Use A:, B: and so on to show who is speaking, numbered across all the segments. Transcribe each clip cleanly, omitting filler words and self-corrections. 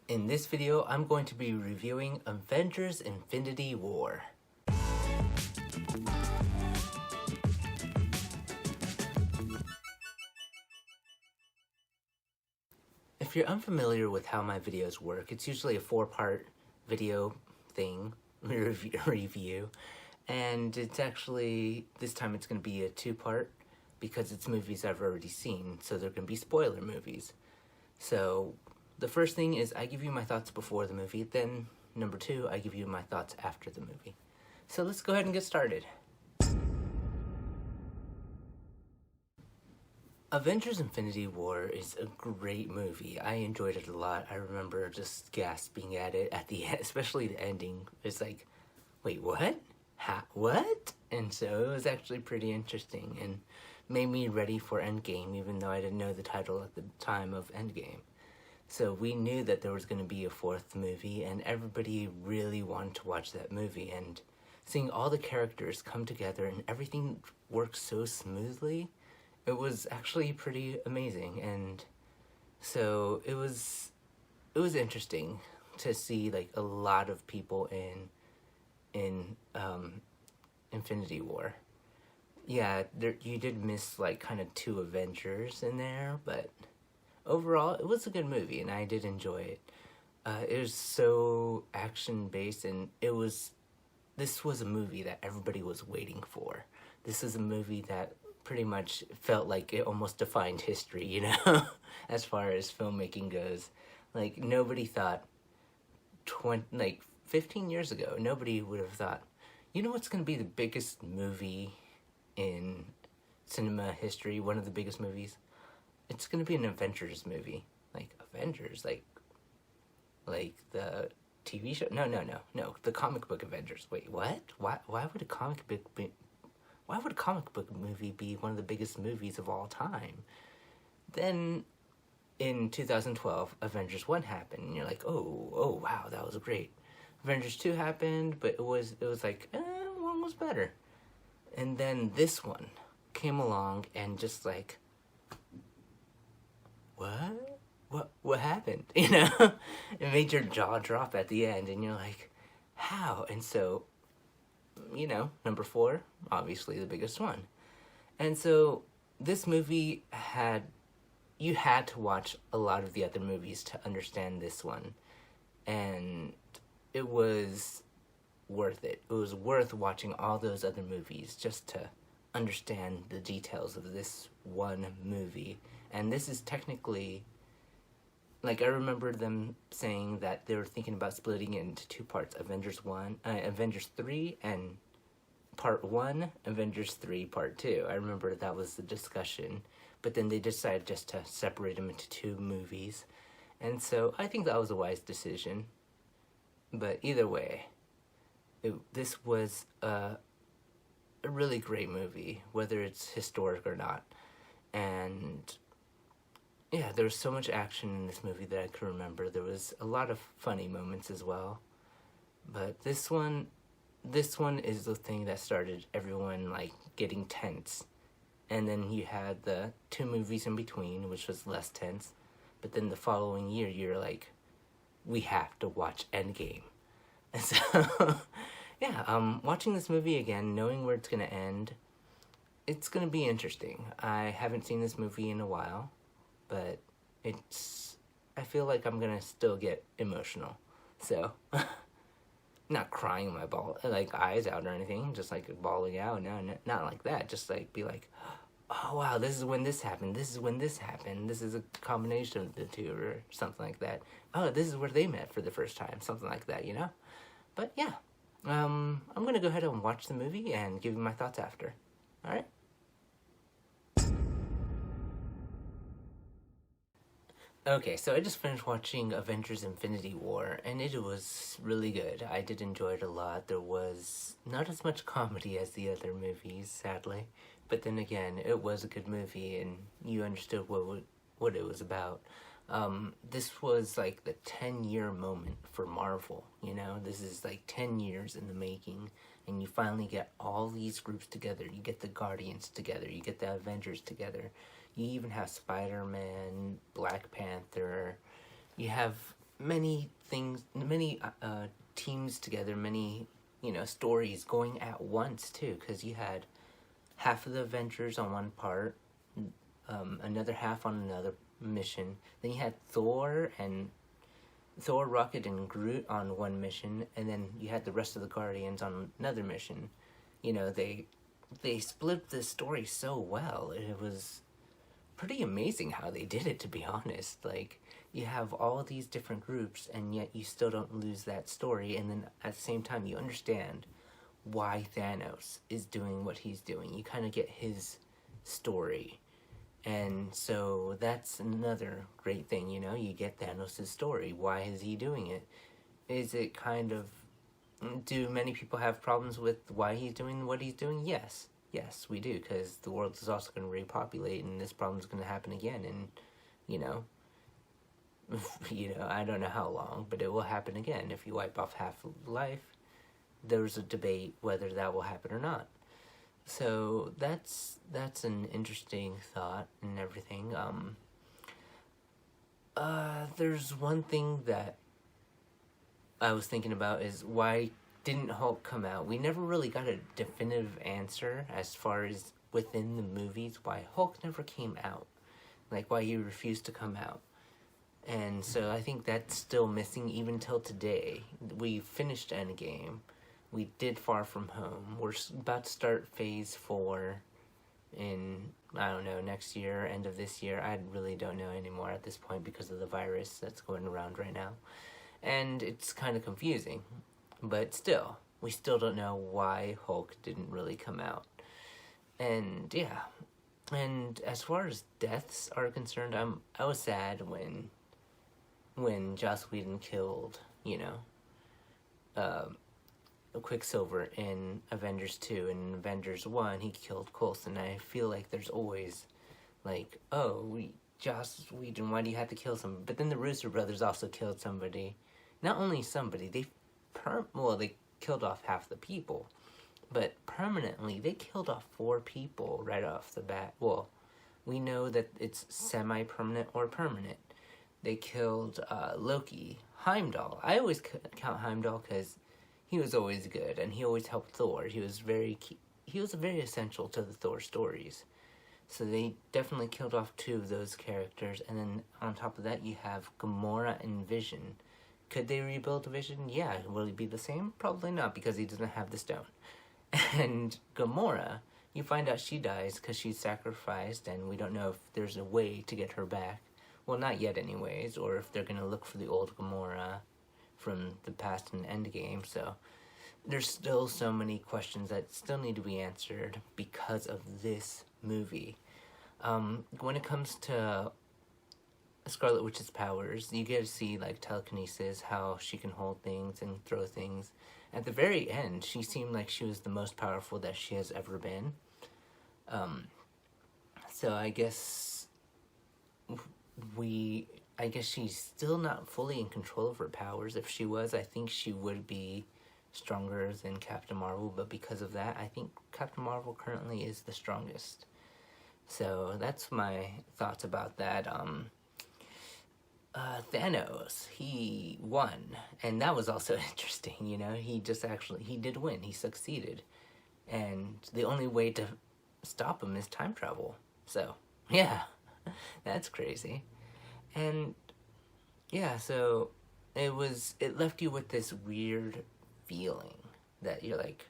A: In this video, I'm going to be reviewing Avengers Infinity War. If you're unfamiliar with how my videos work, it's usually a 4-part video thing, review, and it's actually, this time it's going to be a 2-part because it's movies I've already seen, so they're going to be spoiler movies. So, the first thing is I give you my thoughts before the movie, then number 2, I give you my thoughts after the movie. So let's go ahead and get started. Avengers Infinity War is a great movie. I enjoyed it a lot. I remember just gasping at it at the end, especially the ending. It's like, wait, what? What? And so it was actually pretty interesting and made me ready for Endgame, even though I didn't know the title at the time of Endgame. So we knew that there was going to be a 4th movie, and everybody really wanted to watch that movie. And seeing all the characters come together and everything work so smoothly, it was actually pretty amazing. And so it was interesting to see like a lot of people in Infinity War. Yeah, you did miss like kind of 2 Avengers in there, but overall, it was a good movie, and I did enjoy it. It was so action-based, and this was a movie that everybody was waiting for. This is a movie that pretty much felt like it almost defined history, you know, as far as filmmaking goes. Like, nobody thought, 15 years ago, nobody would have thought, you know what's going to be the biggest movie in cinema history, one of the biggest movies? It's gonna be an Avengers movie. Like, Avengers? Like the TV show? No, the comic book Avengers. Wait, what? Why would a comic book movie be one of the biggest movies of all time? Then, in 2012, Avengers 1 happened, and you're like, oh, wow, that was great. Avengers 2 happened, but it was like, 1 was better. And then this one came along and just like, what happened? You know, it made your jaw drop at the end, and you're like, how? And so, you know, number 4, obviously the biggest one. And so this movie you had to watch a lot of the other movies to understand this one, and it was worth it. It was worth watching all those other movies just to understand the details of this one movie. And this is technically, like, I remember them saying that they were thinking about splitting it into 2 parts, Avengers 3, and Part 1, Avengers 3, Part 2. I remember that was the discussion, but then they decided just to separate them into 2 movies, and so I think that was a wise decision. But either way, this was a really great movie, whether it's historic or not. And yeah, there was so much action in this movie that I could remember. There was a lot of funny moments as well. But this one is the thing that started everyone like getting tense. And then you had the 2 movies in between, which was less tense. But then the following year, you're like, we have to watch Endgame. And so, yeah, watching this movie again, knowing where it's going to end, it's going to be interesting. I haven't seen this movie in a while, but I feel like I'm going to still get emotional. So, not crying my eyes out or anything, just like bawling out. No, not like that. Just like be like, oh wow, this is when this happened. This is when this happened. This is a combination of the 2 or something like that. Oh, this is where they met for the first time. Something like that, you know? But yeah, I'm going to go ahead and watch the movie and give you my thoughts after. Alright? Okay, so I just finished watching Avengers Infinity War, and it was really good. I did enjoy it a lot. There was not as much comedy as the other movies, sadly. But then again, it was a good movie, and you understood what it was about. This was like the 10-year moment for Marvel, you know? This is like 10 years in the making, and you finally get all these groups together. You get the Guardians together, you get the Avengers together. You even have Spider-Man, Black Panther. You have many things, many teams together, many, stories going at once too, because you had half of the Avengers on one part, another half on another mission. Then you had Thor, Rocket, and Groot on one mission, and then you had the rest of the Guardians on another mission. They split the story so well. It was pretty amazing how they did it, to be honest. Like, you have all these different groups, and yet you still don't lose that story, and then at the same time you understand why Thanos is doing what he's doing. You kind of get his story. And so that's another great thing, you get Thanos' story. Why is he doing it? Is it kind of... Do many people have problems with why he's doing what he's doing? Yes. Yes, we do, because the world is also going to repopulate, and this problem is going to happen again, and, I don't know how long, but it will happen again. If you wipe off half of life, there's a debate whether that will happen or not. So that's an interesting thought and everything. There's one thing that I was thinking about is why didn't Hulk come out? We never really got a definitive answer as far as within the movies why Hulk never came out. Like, why he refused to come out. And so I think that's still missing even till today. We finished Endgame. We did Far From Home. We're about to start Phase 4 in, I don't know, next year, end of this year. I really don't know anymore at this point because of the virus that's going around right now. And it's kind of confusing. But still, we still don't know why Hulk didn't really come out. And yeah. And as far as deaths are concerned, I was sad when Joss Whedon killed, Quicksilver in Avengers 2. In Avengers 1, he killed Coulson. I feel like there's always, like, Joss Whedon, why do you have to kill somebody? But then the Russo brothers also killed somebody. Not only somebody, they killed off half the people. But permanently, they killed off 4 people right off the bat. Well, we know that it's semi-permanent or permanent. They killed Loki, Heimdall. I always count Heimdall because he was always good, and he always helped Thor. He was very essential to the Thor stories. So they definitely killed off 2 of those characters, and then on top of that, you have Gamora and Vision. Could they rebuild Vision? Yeah. Will he be the same? Probably not, because he doesn't have the stone. And Gamora, you find out she dies because she's sacrificed, and we don't know if there's a way to get her back. Well, not yet anyways, or if they're going to look for the old Gamora from the past in Endgame. So there's still so many questions that still need to be answered because of this movie. When it comes to Scarlet Witch's powers, you get to see, like, telekinesis, how she can hold things and throw things. At the very end, she seemed like she was the most powerful that she has ever been. So I guess she's still not fully in control of her powers. If she was, I think she would be stronger than Captain Marvel, but because of that, I think Captain Marvel currently is the strongest. So that's my thoughts about that. Thanos, he won, and that was also interesting, he did win, he succeeded, and the only way to stop him is time travel. So yeah, that's crazy. And yeah, so it left you with this weird feeling that you're like,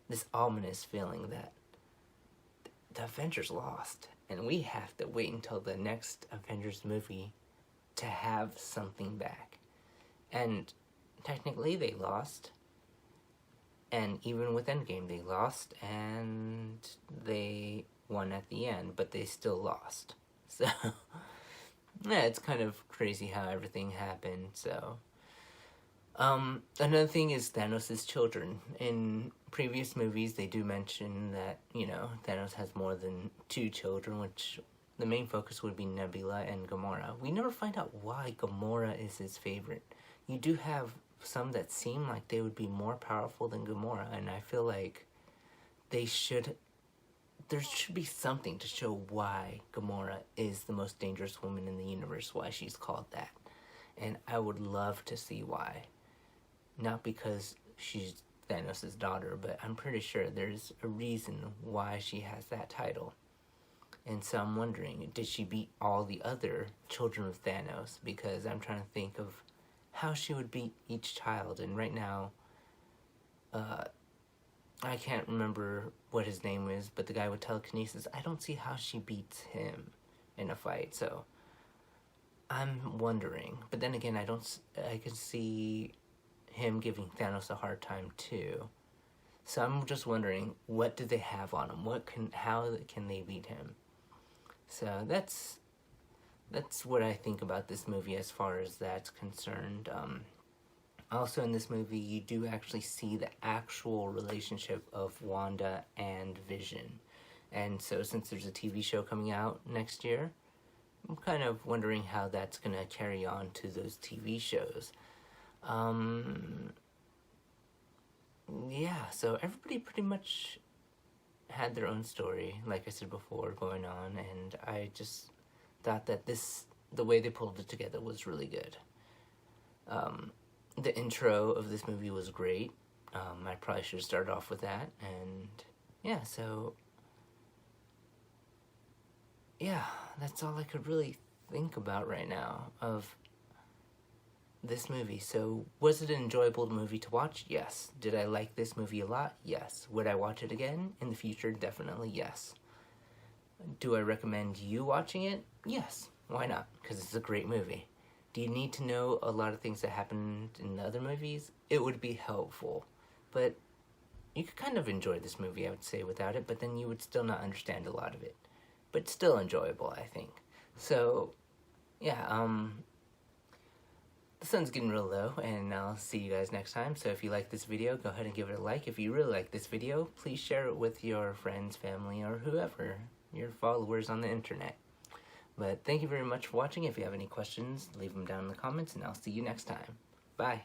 A: this ominous feeling that the Avengers lost, and we have to wait until the next Avengers movie to have something back. And technically they lost, and even with Endgame they lost, and they won at the end, but they still lost. So yeah, it's kind of crazy how everything happened. So another thing is Thanos' children. In previous movies they do mention that, Thanos has more than 2 children, which the main focus would be Nebula and Gamora. We never find out why Gamora is his favorite. You do have some that seem like they would be more powerful than Gamora, and I feel like there should be something to show why Gamora is the most dangerous woman in the universe, why she's called that. And I would love to see why. Not because she's Thanos' daughter, but I'm pretty sure there's a reason why she has that title. And so I'm wondering, did she beat all the other children of Thanos? Because I'm trying to think of how she would beat each child. And right now, I can't remember what his name is, but the guy with telekinesis, I don't see how she beats him in a fight. So I'm wondering. But then again, I can see him giving Thanos a hard time too. So I'm just wondering, what do they have on him? How can they beat him? So that's what I think about this movie as far as that's concerned. Also in this movie, you do actually see the actual relationship of Wanda and Vision. And so since there's a TV show coming out next year, I'm kind of wondering how that's going to carry on to those TV shows. Yeah, so everybody pretty much had their own story, like I said before, going on, and I just thought that the way they pulled it together was really good. The intro of this movie was great. I probably should have started off with that, and yeah, so yeah, that's all I could really think about right now of this movie. So, was it an enjoyable movie to watch? Yes. Did I like this movie a lot? Yes. Would I watch it again in the future? Definitely yes. Do I recommend you watching it? Yes. Why not? Because it's a great movie. Do you need to know a lot of things that happened in the other movies? It would be helpful. But you could kind of enjoy this movie, I would say, without it, but then you would still not understand a lot of it. But still enjoyable, I think. So, yeah, the sun's getting real low, and I'll see you guys next time. So if you like this video, go ahead and give it a like. If you really like this video, please share it with your friends, family, or whoever, your followers on the internet. But thank you very much for watching. If you have any questions, leave them down in the comments, and I'll see you next time. Bye.